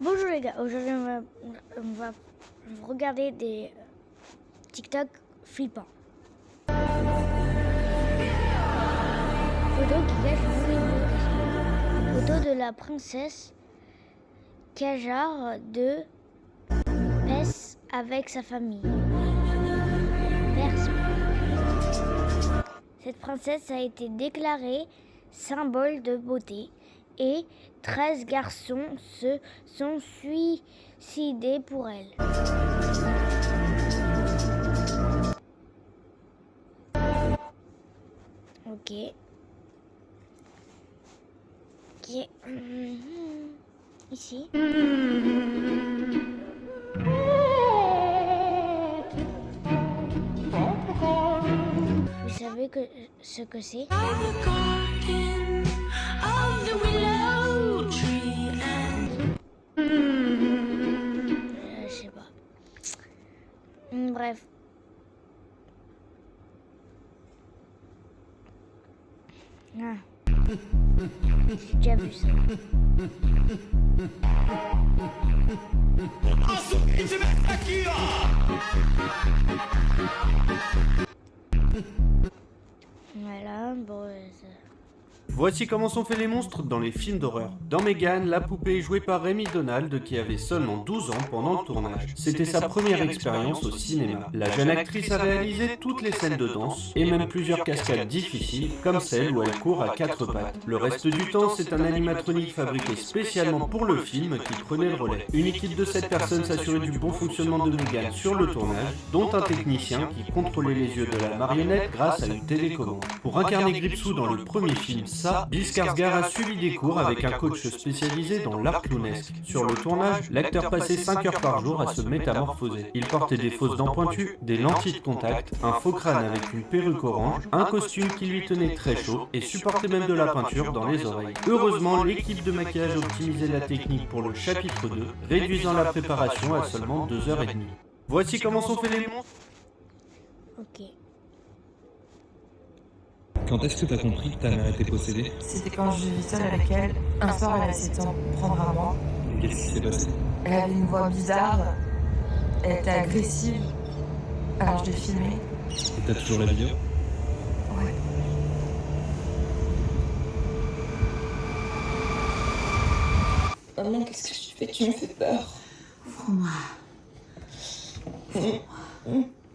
Bonjour les gars, aujourd'hui on va regarder des TikTok flippants. Photo qui cache le humorisme. Photo de la princesse Kajar de Perse avec sa famille. Perse. Cette princesse a été déclarée symbole de beauté et 13 garçons se sont suicidés pour elle. Ok. Ici. Vous savez ce que c'est? Je sais pas. Bref. Ah. J'ai déjà vu ça. Voilà, bon. Voici comment sont faits les monstres dans les films d'horreur. Dans Megan, la poupée est jouée par Rémi Donald qui avait seulement 12 ans pendant le tournage. C'était sa première expérience au cinéma. La jeune actrice a réalisé toutes les scènes de danse et même plusieurs cascades difficiles comme celle où elle court à quatre pattes. Le reste du temps, c'est un animatronique fabriqué spécialement pour le film qui prenait le relais. Une équipe de 7 personnes s'assurait du bon fonctionnement de Megan sur le tournage, dont un technicien qui contrôlait les yeux de la marionnette grâce à une télécommande. Pour incarner Gripsou dans le premier film, Bill Skarsgård a suivi des cours avec un coach spécialisé dans l'art clownesque. Sur le tournage, l'acteur passait 5 heures par jour à se métamorphoser. Il portait des fausses dents pointues, des lentilles de contact, un faux crâne avec une perruque orange, un costume qui lui tenait très chaud et supportait même de la peinture dans les oreilles. Heureusement, l'équipe de maquillage optimisait la technique pour le chapitre 2, réduisant la préparation à seulement 2h30. Voici comment sont faits les monstres. Ok. Quand est-ce que t'as compris que ta mère était possédée? C'était quand je vivais seule avec elle. Un soir, elle a essayé de s'en prendre à moi. Et qu'est-ce qui s'est passé? Elle avait une voix bizarre. Elle était agressive. Alors je l'ai filmée. Et t'as toujours la vidéo? Ouais. Maman, qu'est-ce que tu fais? Tu me fais peur. Ouvre-moi.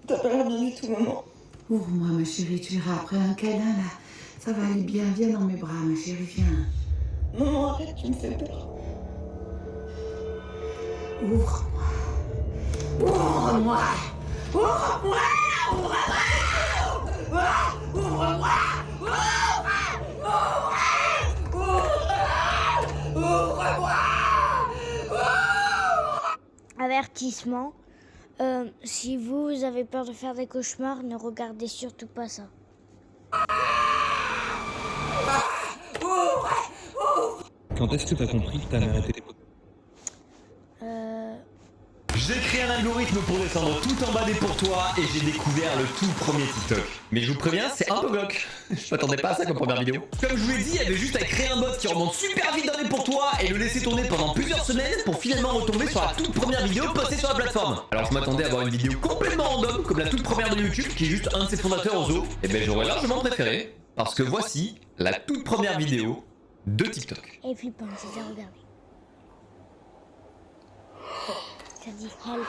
T'as pas l'air bien du tout, maman. Ouvre-moi, ma chérie, tu verras après un câlin, là. Ça va aller bien, viens dans mes bras, ma chérie, viens. Maman, arrête, tu me fais peur. Ouvre-moi. Ouvre-moi. Ouvre-moi. Ouvre-moi. Ouvre-moi. Ouvre-moi. Avertissement. Si vous avez peur de faire des cauchemars, ne regardez surtout pas ça. Quand est-ce que t'as compris que ta mère était possédée? J'ai créé un algorithme pour descendre tout en bas des pour toi et j'ai découvert le tout premier TikTok. Mais je vous préviens, c'est un peu glauque. Je m'attendais pas à ça comme première vidéo. Comme je vous l'ai dit, il y avait juste à créer un bot qui remonte super vite dans les pour toi et le laisser tourner pendant plusieurs semaines pour finalement retomber sur la toute première vidéo postée sur la plateforme. Alors je m'attendais à avoir une vidéo complètement random comme la toute première de YouTube qui est juste un de ses fondateurs au zoo. Et ben j'aurais largement préféré parce que voici la toute première vidéo de TikTok. Et flippant, c'est à regarder. Ça dit help.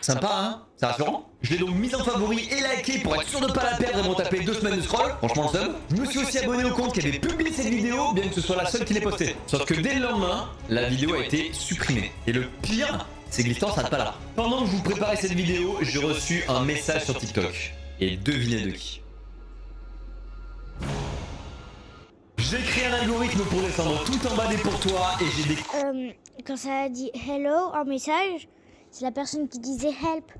Sympa hein? C'est rassurant. Je l'ai donc mise en favori et liké pour être sûr de pas la perdre et m'en taper 2 semaines de scroll. Franchement le sub. Je me suis aussi abonné au compte qui avait publié cette vidéo, bien que ce soit la seule qui l'ait postée. Sauf que dès le lendemain, la vidéo a été supprimée. Et le pire, c'est que l'histoire s'arrête pas là. Pendant que je vous préparais cette vidéo, j'ai reçu un message sur TikTok. Et devinez de qui? J'ai créé un algorithme pour descendre tout en bas des pour toi et j'ai des... Quand ça a dit hello en message, c'est la personne qui disait help.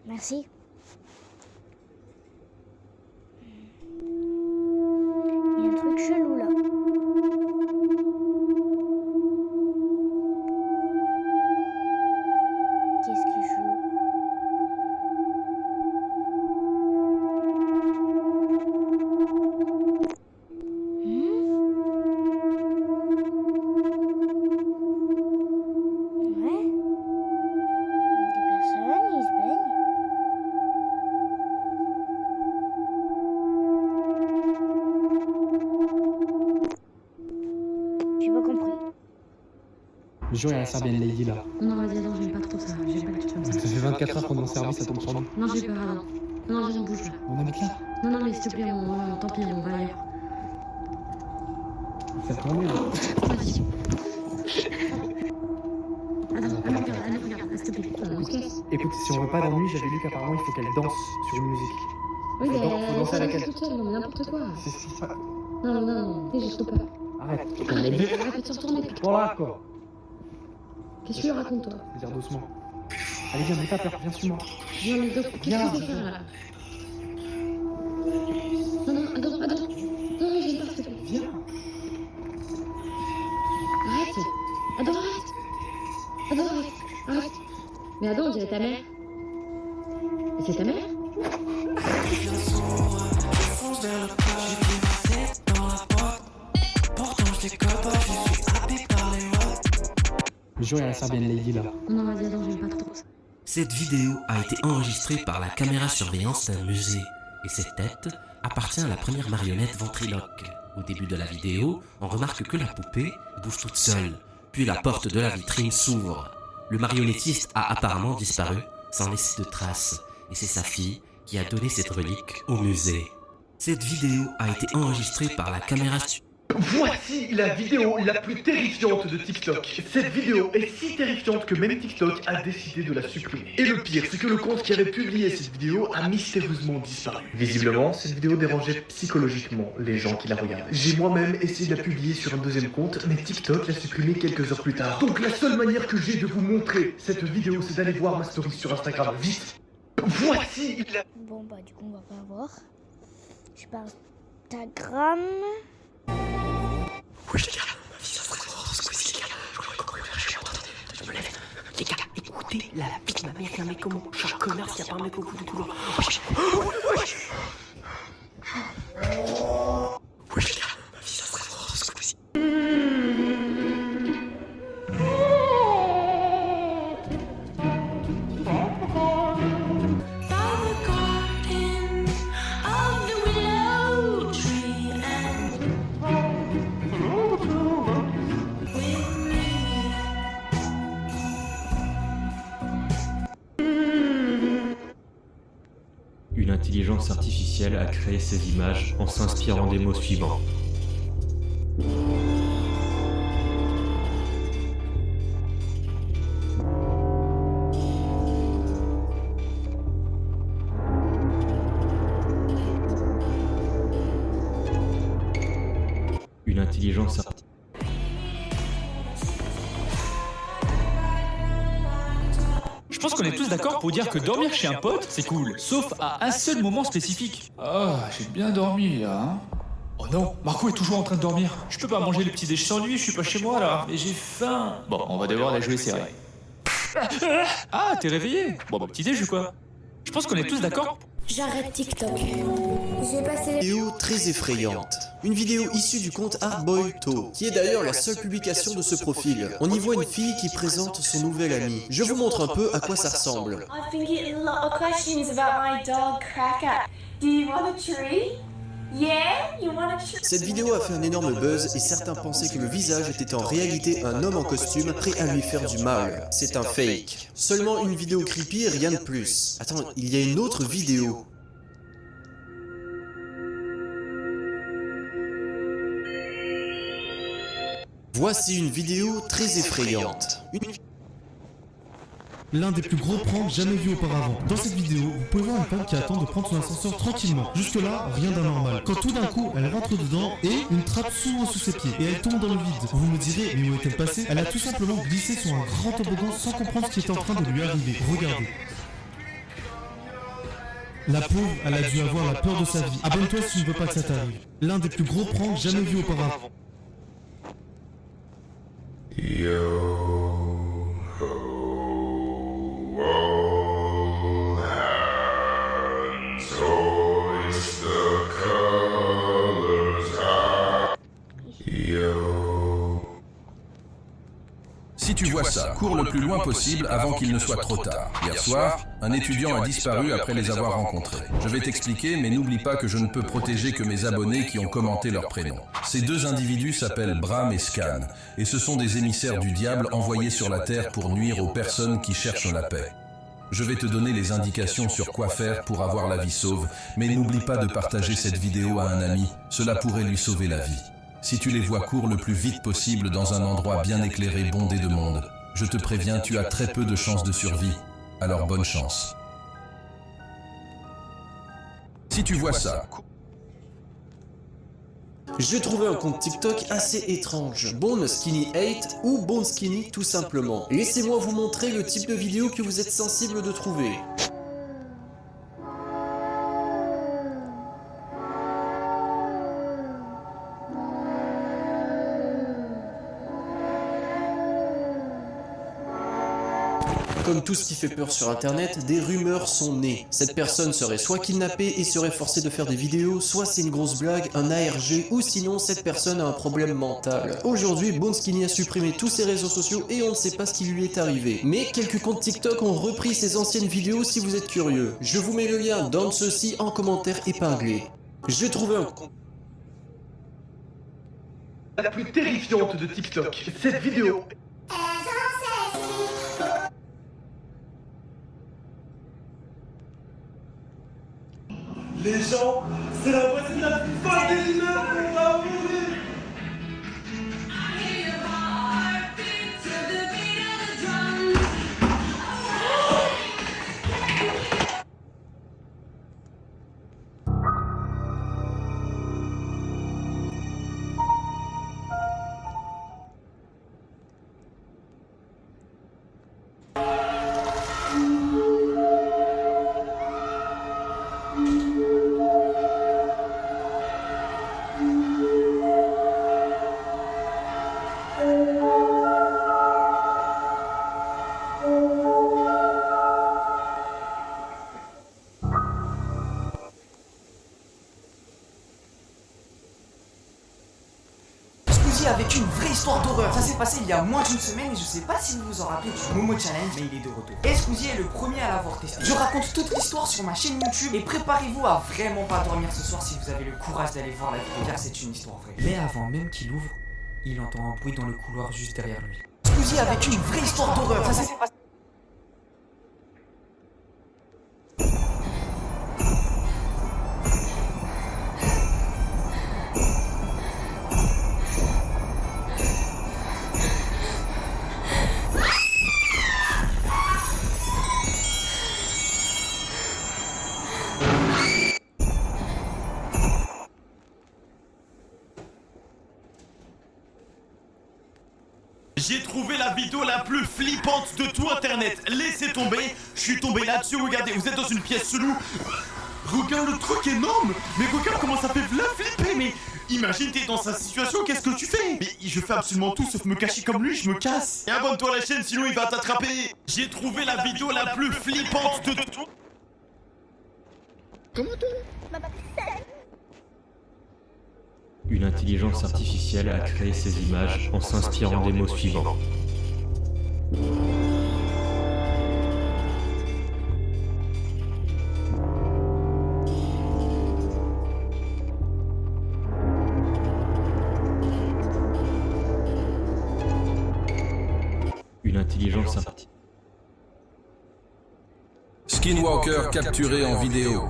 Merci. Il y a un truc chelou là. Qu'est-ce qui est chelou? Jure, il y a la serbienne Lady là. Non, vas-y, Adam, j'aime pas trop ça. J'aime pas les trucs comme ça. Ça fait 24 heures qu'on est en service, ça tombe sur nous. Non, j'ai peur, Adam. Non, vas-y, on bouge là. On habite là. Non, mais s'il te plaît, tant pis, on va ailleurs. Ça tourne là. Vas-y. Adam, regarde, s'il te plaît. On se casse. Écoute, si on veut pas d'ennui, j'avais lu qu'apparemment il faut qu'elle danse sur une musique. Oui, mais faut danser avec elle. toute seule, non, mais n'importe quoi. C'est ça. Non, j'ai trop peur. Arrête. Arrête de se retourner. Bon là quoi. Qu'est-ce que tu lui racontes, toi? Dire doucement. Allez, viens, n'aie pas peur, viens, suis-moi. Viens, mais donc, qu'est-ce que tu veux faire là? Non, Adam. Non, mais j'ai peur, s'il te plaît. Viens. Arrête. Adam, arrête. Mais Adam, on dirait ta mère. Et c'est ta mère? Jure, il y a la serbienne Lady là. Non, vas-y, Adam, j'aime pas trop ça. Cette vidéo a été enregistrée par la caméra surveillance d'un musée et cette tête appartient à la première marionnette ventriloque. Au début de la vidéo, on remarque que la poupée bouge toute seule, puis la porte de la vitrine s'ouvre. Le marionnettiste a apparemment disparu sans laisser de traces et c'est sa fille qui a donné cette relique au musée. Cette vidéo a été enregistrée par la caméra Voici la vidéo la plus terrifiante de TikTok. Cette vidéo est si terrifiante que même TikTok a décidé de la supprimer. Et le pire, c'est que le compte qui avait publié cette vidéo a mystérieusement disparu. Visiblement, cette vidéo dérangeait psychologiquement les gens qui la regardaient. J'ai moi-même essayé de la publier sur un deuxième compte, mais TikTok l'a supprimée quelques heures plus tard. Donc la seule manière que j'ai de vous montrer cette vidéo, c'est d'aller voir ma story sur Instagram. Vite. Voici la... Bon, bah, du coup, on va pas voir. Je suis par Instagram. Oui, les gars, ma vie, ça serait trop drôle ce coup-ci, les gars. Je crois qu'on peut faire chier, attendez, je me lève. Les gars, écoutez la vie de ma mère, un mec comme moi. Je suis un connard s'il n'y a pas un mec au bout du couloir. Oui, les gars, ma vie, ça serait trop drôle ce coup-ci. Une intelligence artificielle a créé ces images en s'inspirant des mots suivants. Une intelligence artificielle. Je pense qu'on est tous d'accord pour dire que dormir chez un pote, c'est cool, sauf à un seul moment spécifique. Ah, j'ai bien dormi là, hein. Oh non, Marco est toujours en train de dormir. Je peux pas manger le petit déj sans lui, je suis pas chez moi là. Et j'ai faim. Bon, on va devoir la jouer serrée. Ah, t'es réveillé? Bon, bah petit déj ou quoi? Je pense qu'on est tous d'accord. J'arrête TikTok. J'ai passé Une vidéo très effrayante. Une vidéo issue du compte Artboy2, qui est d'ailleurs la seule publication de ce profil. On y voit une fille qui présente son nouvel ami. Je vous montre un peu à quoi ça ressemble. I've been getting a lot of questions about my dog Cracker. Do you want a tree? Yeah, you want a tree? Cette vidéo a fait un énorme buzz et certains pensaient que le visage était en réalité un homme en costume prêt à lui faire du mal. C'est un fake. Seulement une vidéo creepy et rien de plus. Attends, il y a une autre vidéo. Voici une vidéo très effrayante. L'un des plus gros pranks jamais vus auparavant. Dans cette vidéo, vous pouvez voir une femme qui attend de prendre son ascenseur tranquillement. Jusque là, rien d'anormal. Quand tout d'un coup, elle rentre dedans et une trappe s'ouvre sous ses pieds. Et elle tombe dans le vide. Vous me direz, mais où est-elle passée? Elle a tout simplement glissé sur un grand toboggan sans comprendre ce qui était en train de lui arriver. Regardez. La pauvre, elle a dû avoir la peur de sa vie. Abonne-toi si tu ne veux pas que ça t'arrive. L'un des plus gros pranks jamais vus auparavant. Si tu vois ça, cours le plus loin possible avant qu'il ne soit trop tard. Hier soir, un étudiant a disparu après les avoir rencontrés. Je vais t'expliquer, mais n'oublie pas que je ne peux protéger que mes abonnés qui ont commenté leur prénom. Ces deux individus s'appellent Bram et Scan, et ce sont des émissaires du diable envoyés sur la Terre pour nuire aux personnes qui cherchent la paix. Je vais te donner les indications sur quoi faire pour avoir la vie sauve, mais n'oublie pas de partager cette vidéo à un ami, cela pourrait lui sauver la vie. Si tu les vois, cours le plus vite possible dans un endroit bien éclairé bondé de monde. Je te préviens, tu as très peu de chances de survie, alors bonne chance. Si tu vois ça... J'ai trouvé un compte TikTok assez étrange, Bone Skinny 8 ou Bone Skinny tout simplement. Laissez-moi vous montrer le type de vidéo que vous êtes sensible de trouver. Comme tout ce qui fait peur sur internet, des rumeurs sont nées. Cette personne serait soit kidnappée et serait forcée de faire des vidéos, soit c'est une grosse blague, un ARG, ou sinon cette personne a un problème mental. Aujourd'hui, Bone Skinny a supprimé tous ses réseaux sociaux et on ne sait pas ce qui lui est arrivé. Mais quelques comptes TikTok ont repris ses anciennes vidéos si vous êtes curieux. Je vous mets le lien dans ceci en commentaire épinglé. J'ai trouvé un compte... La plus terrifiante de TikTok, cette vidéo... Les gens, c'est la voisine la plus folle des immeubles, on va mourir. Avec une vraie histoire d'horreur. Ça s'est passé il y a moins d'une semaine et je sais pas si vous vous en rappelez du Momo Challenge, mais il est de retour. Et Squeezie est le premier à l'avoir testé. Je raconte toute l'histoire sur ma chaîne YouTube et préparez-vous à vraiment pas dormir ce soir si vous avez le courage d'aller voir la vidéo car c'est une histoire vraie. Mais avant même qu'il ouvre, il entend un bruit dans le couloir juste derrière lui. Squeezie avec une vraie histoire d'horreur. Ça s'est passé... J'ai trouvé la vidéo la plus flippante de tout internet. Laissez tomber, je suis tombé là-dessus, regardez, vous êtes dans une pièce chelou. Regarde le truc énorme. Mais regarde comment ça fait flipper. Mais imagine t'es dans sa situation, qu'est-ce que tu fais? Mais je fais absolument tout sauf me cacher comme lui, je me casse. Et abonne-toi à la chaîne sinon il va t'attraper. J'ai trouvé la vidéo la plus flippante de tout. Comment Une intelligence artificielle a créé ces images en s'inspirant des mots suivants. Une intelligence artificielle. Skinwalker capturé en vidéo.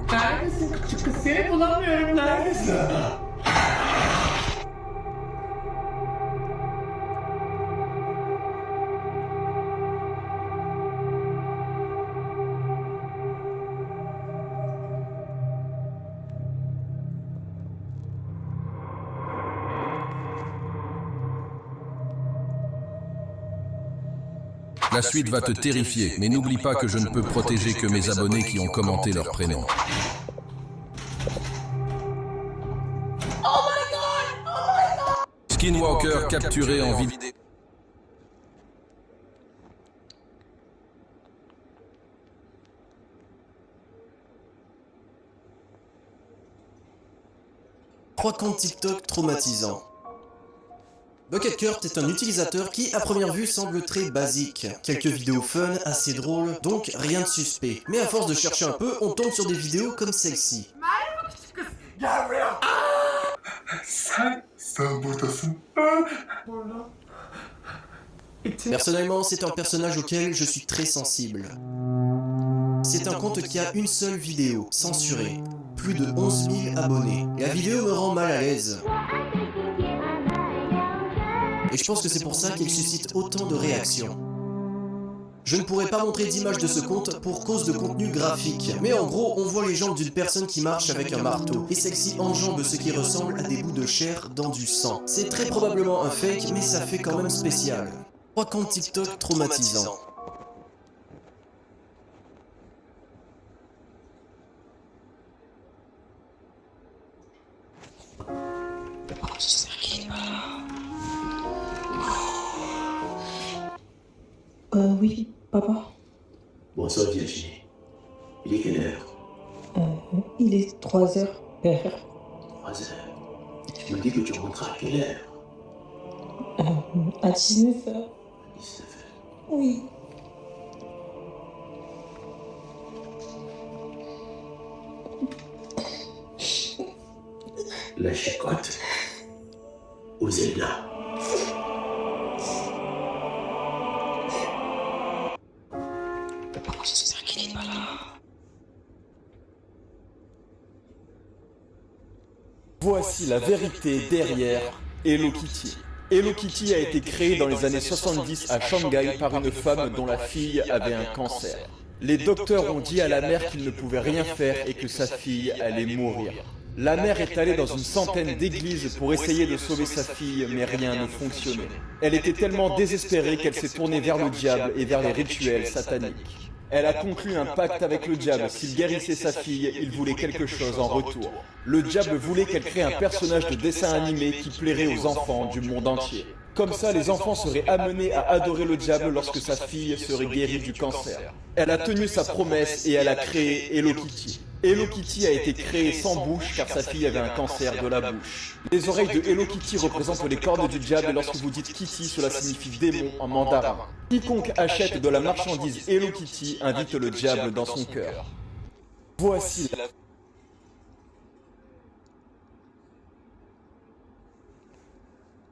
La suite va te terrifier, mais n'oublie pas que je ne peux protéger que mes abonnés qui ont commenté leur prénom. Skinwalker capturé en vidéo. Trois comptes TikTok traumatisants. Bucketkurt est un utilisateur qui, à première vue, semble très basique. Quelques vidéos fun, assez drôles, donc rien de suspect. Mais à force de chercher un peu, on tombe sur des vidéos comme celle-ci. C'est un bot à fond. Voilà. Personnellement, c'est un personnage auquel je suis très sensible. C'est un compte qui a une seule vidéo, censurée. Plus de 11 000 abonnés. La vidéo me rend mal à l'aise. Et je pense que c'est pour ça qu'il suscite autant de réactions. Je ne pourrais pas montrer d'image de ce compte pour cause de contenu graphique. Mais en gros, on voit les jambes d'une personne qui marche avec un marteau. Et celle-ci enjambe ce qui ressemble à des bouts de chair dans du sang. C'est très probablement un fake, mais ça fait quand même spécial. 3 comptes TikTok traumatisants. Oui, papa. Bonsoir Virginie. Il est quelle heure? Il est 3 heures, père. 3 heures. Tu me dis que tu rentres à quelle heure? À 19h. 19h. Oui. La chicotte. Où est là? J'espère qu'il est pas là. Voici la vérité derrière Hello Kitty. Hello Kitty a été créée dans les années 70 à Shanghai par une femme dont la fille avait un cancer. Les docteurs ont dit à la mère qu'il ne pouvait rien faire et que sa fille allait mourir. La mère est allée dans une centaine d'églises pour essayer de sauver sa fille, mais rien ne fonctionnait. Elle était tellement désespérée qu'elle s'est tournée vers le diable et vers les rituels sataniques. Elle a conclu un pacte avec le diable. S'il guérissait sa fille, il voulait quelque chose en retour. Le diable voulait qu'elle crée un personnage de dessin animé qui plairait aux enfants du monde entier. Comme ça, les enfants seraient amenés à adorer le diable lorsque sa fille serait guérie du cancer. Elle a tenu sa promesse et elle a créé Hello Kitty. Hello Kitty a été créée sans bouche car sa fille avait un cancer de la bouche. Les oreilles de Hello Kitty représentent les cornes du diable et lorsque vous dites Kitty, cela signifie démon en mandarin. Quiconque achète de la marchandise Hello Kitty invite le diable dans son cœur. Voici la...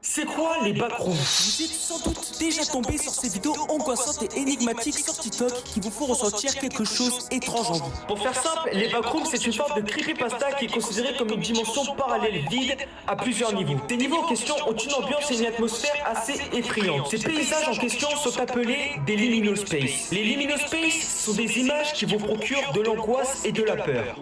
C'est quoi les backrooms? Vous êtes sans doute déjà tombé sur ces vidéos angoissantes et énigmatiques sur TikTok qui vous font ressentir quelque chose étrange en vous. Pour faire simple, les backrooms c'est une sorte de creepypasta qui est considérée comme une dimension parallèle vide à plusieurs niveaux. Ces niveaux en question ont une ambiance et une atmosphère assez effrayantes. Ces paysages en question sont appelés des liminal space. Les liminal space sont des images qui vous procurent de l'angoisse et de la peur.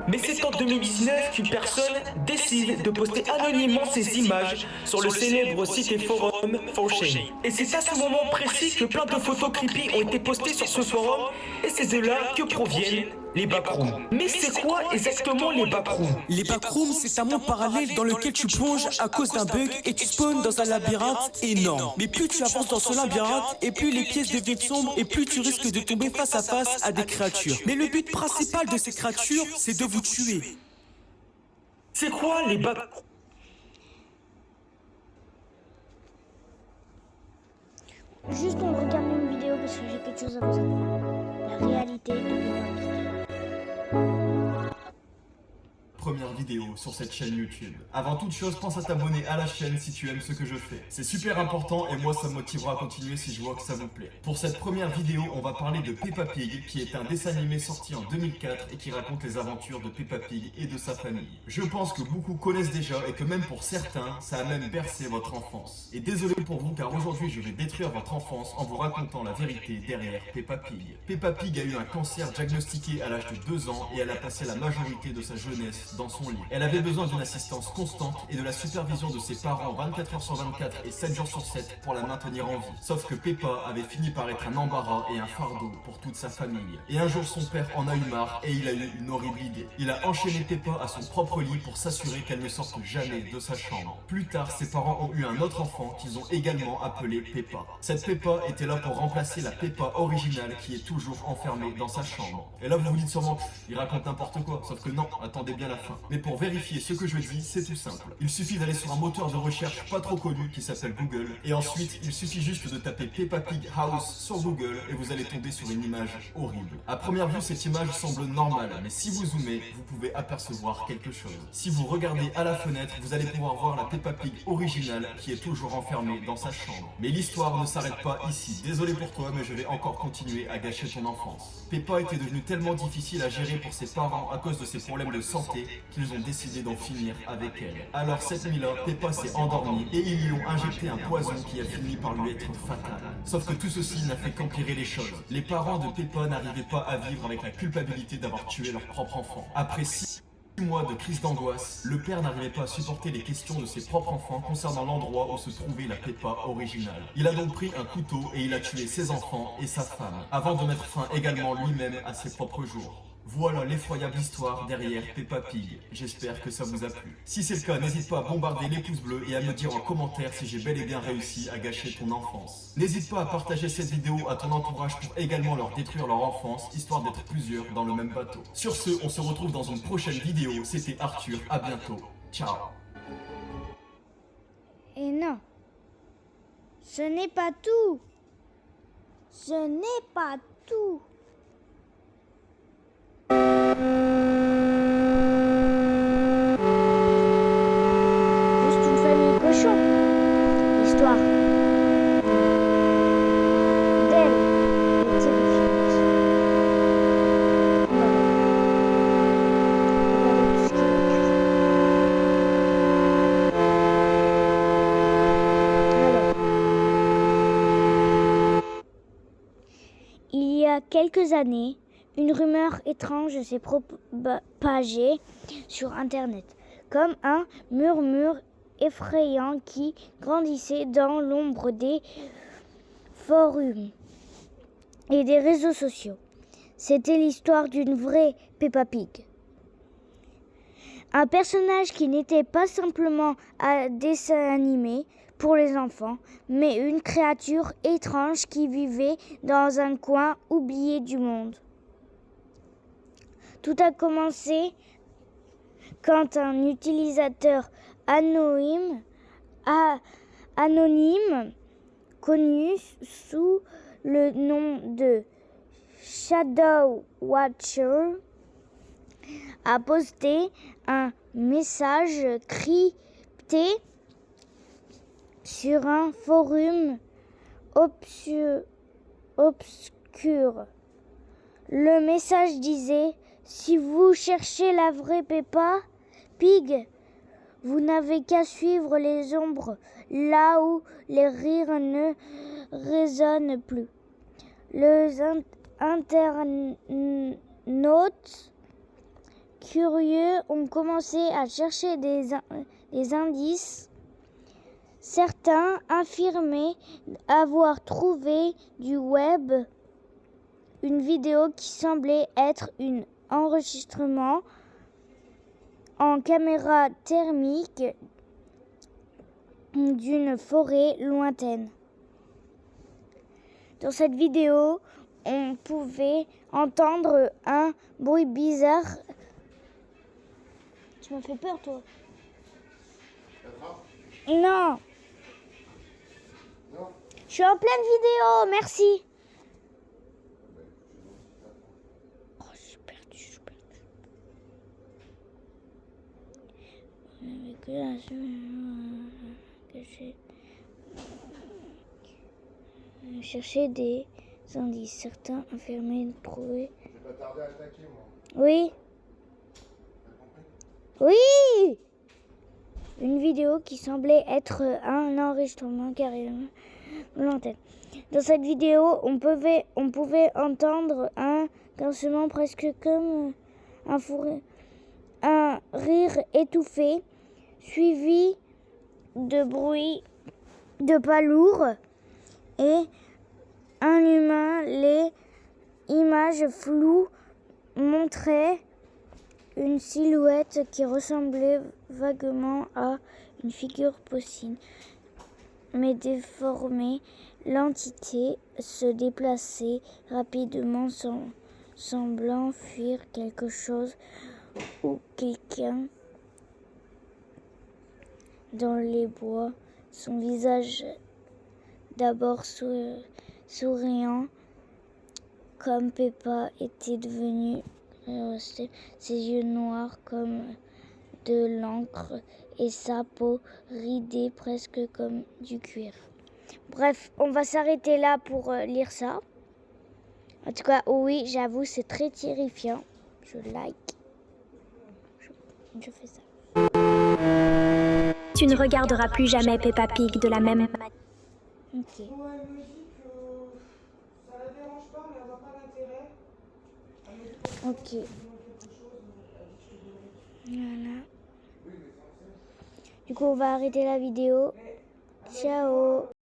Mais c'est en 2019 qu'une personne décide de poster anonymement ces images sur le célèbre site et forum 4chan. Et c'est à ce moment précis que plein de photos creepy ont été postées sur ce forum, et c'est de là que proviennent les backrooms. Mais c'est quoi exactement les backrooms? Les backrooms, c'est un monde parallèle dans lequel tu plonges à cause d'un bug et tu spawns dans un labyrinthe énorme. Mais plus tu avances dans ce labyrinthe, et plus les pièces deviennent sombres, et plus tu risques de tomber face à face à des créatures. Mais le but principal de ces créatures, c'est de vous tuer. C'est quoi les backrooms? Juste on regarde une vidéo parce que j'ai quelque chose à vous apprendre. La réalité de l'humanité. Première vidéo sur cette chaîne YouTube. Avant toute chose, pense à t'abonner à la chaîne si tu aimes ce que je fais. C'est super important et moi ça me motivera à continuer si je vois que ça vous plaît. Pour cette première vidéo, on va parler de Peppa Pig, qui est un dessin animé sorti en 2004 et qui raconte les aventures de Peppa Pig et de sa famille. Je pense que beaucoup connaissent déjà et que même pour certains, ça a même bercé votre enfance. Et désolé pour vous car aujourd'hui je vais détruire votre enfance en vous racontant la vérité derrière Peppa Pig. Peppa Pig a eu un cancer diagnostiqué à l'âge de 2 ans et elle a passé la majorité de sa jeunesse dans son lit. Elle avait besoin d'une assistance constante et de la supervision de ses parents 24 heures sur 24 et 7 jours sur 7 pour la maintenir en vie. Sauf que Peppa avait fini par être un embarras et un fardeau pour toute sa famille. Et un jour son père en a eu marre et il a eu une horrible idée. Il a enchaîné Peppa à son propre lit pour s'assurer qu'elle ne sorte jamais de sa chambre. Plus tard, ses parents ont eu un autre enfant qu'ils ont également appelé Peppa. Cette Peppa était là pour remplacer la Peppa originale qui est toujours enfermée dans sa chambre. Et là vous vous dites sûrement, il raconte n'importe quoi. Sauf que non, attendez bien la fin. Mais pour vérifier ce que je dis, c'est tout simple. Il suffit d'aller sur un moteur de recherche pas trop connu qui s'appelle Google, et ensuite il suffit juste de taper Peppa Pig House sur Google et vous allez tomber sur une image horrible. À première vue, cette image semble normale, mais si vous zoomez, vous pouvez apercevoir quelque chose. Si vous regardez à la fenêtre, vous allez pouvoir voir la Peppa Pig originale qui est toujours enfermée dans sa chambre. Mais l'histoire ne s'arrête pas ici. Désolé pour toi, mais je vais encore continuer à gâcher ton enfance. Peppa était devenue tellement difficile à gérer pour ses parents à cause de ses problèmes de santé qu'ils ont décidé d'en finir avec elle. Alors cette nuit-là, Peppa s'est endormie et ils lui ont injecté un poison qui a fini par lui être fatal. Sauf que tout ceci n'a fait qu'empirer les choses. Les parents de Peppa n'arrivaient pas à vivre avec la culpabilité d'avoir tué leur propre enfant. Après 6 mois de crise d'angoisse, le père n'arrivait pas à supporter les questions de ses propres enfants concernant l'endroit où se trouvait la Peppa originale. Il a donc pris un couteau et il a tué ses enfants et sa femme, avant de mettre fin également lui-même à ses propres jours. Voilà l'effroyable histoire derrière Peppa Pig. J'espère que ça vous a plu. Si c'est le cas, n'hésite pas à bombarder les pouces bleus et à me dire en commentaire si j'ai bel et bien réussi à gâcher ton enfance. N'hésite pas à partager cette vidéo à ton entourage pour également leur détruire leur enfance, histoire d'être plusieurs dans le même bateau. Sur ce, on se retrouve dans une prochaine vidéo. C'était Arthur, à bientôt. Ciao. Et non, ce n'est pas tout. Ce n'est pas tout. Juste une famille cochon. L'histoire d'elle est terrifiante. Voilà. Regardez tout ce qu'il y a écrit. Alors, il y a quelques années, une rumeur étrange s'est propagée sur Internet, comme un murmure effrayant qui grandissait dans l'ombre des forums et des réseaux sociaux. C'était l'histoire d'une vraie Peppa Pig. Un personnage qui n'était pas simplement un dessin animé pour les enfants, mais une créature étrange qui vivait dans un coin oublié du monde. Tout a commencé quand un utilisateur anonyme connu sous le nom de Shadow Watcher a posté un message crypté sur un forum obscur. Le message disait: si vous cherchez la vraie Peppa Pig, vous n'avez qu'à suivre les ombres, là où les rires ne résonnent plus. Les internautes curieux ont commencé à chercher des indices. Certains affirmaient avoir trouvé du web une vidéo qui semblait être un enregistrement en caméra thermique d'une forêt lointaine. Dans cette vidéo, on pouvait entendre un bruit bizarre. Tu m'as fait peur, toi. Non. Je suis en pleine vidéo, merci. Oh, je suis perdu. Chercher des indices. Certains affirmaient trouver. J'ai pas tardé à attaquer, moi. Oui. Oui. Une vidéo qui semblait être un enregistrement carrément lointain. Dans cette vidéo, on pouvait entendre un grincement presque comme un rire étouffé, suivi de bruits de pas lourds et un humain. Les images floues montraient une silhouette qui ressemblait vaguement à une figure possible, mais déformée. L'entité se déplaçait rapidement, semblant fuir quelque chose où quelqu'un dans les bois, son visage d'abord souriant comme Peppa était devenu resté, ses yeux noirs comme de l'encre et sa peau ridée presque comme du cuir. Bref, on va s'arrêter là pour lire ça. En tout cas, oui, j'avoue, c'est très terrifiant. Je like. Je fais ça. Tu ne regarderas plus jamais Peppa Pig de la même manière. Ok. Ok. Voilà. Du coup, on va arrêter la vidéo. Ciao.